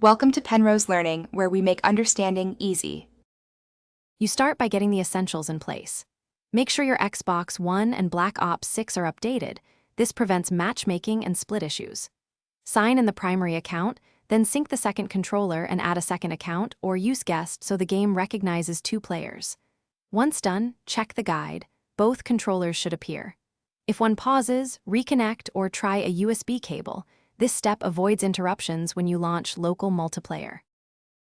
Welcome to Penrose Learning, where we make understanding easy. You start by getting the essentials in place. Make sure your Xbox One and Black Ops 6 are updated. This prevents matchmaking and split issues. Sign in the primary account, then sync the second controller and add a second account or use guest so the game recognizes two players. Once done, check the guide. Both controllers should appear. If one pauses, reconnect or try a USB cable. This step avoids interruptions when you launch local multiplayer.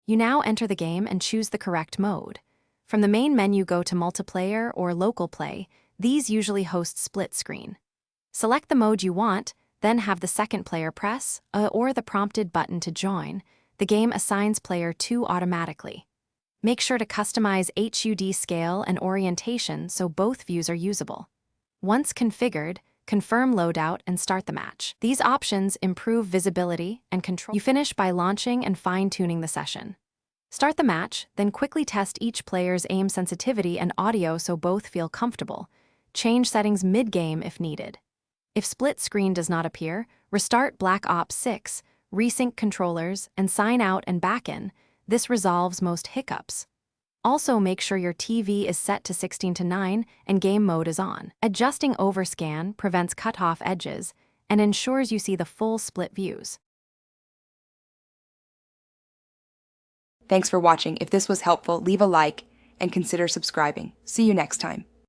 You now enter the game and choose the correct mode. From the main menu, go to multiplayer or local play. These usually host split screen. Select the mode you want, then have the second player press or the prompted button to join. The game assigns player 2 automatically. Make sure to customize HUD scale and orientation so both views are usable. Once configured, confirm loadout and start the match. These options improve visibility and control. You finish by launching and fine-tuning the session. Start the match, then quickly test each player's aim sensitivity and audio so both feel comfortable. Change settings mid-game if needed. If split screen does not appear, restart Black Ops 6, resync controllers, and sign out and back in. This resolves most hiccups. Also, make sure your TV is set to 16:9 and game mode is on. Adjusting overscan prevents cut-off edges and ensures you see the full split views. Thanks for watching. If this was helpful, leave a like and consider subscribing. See you next time.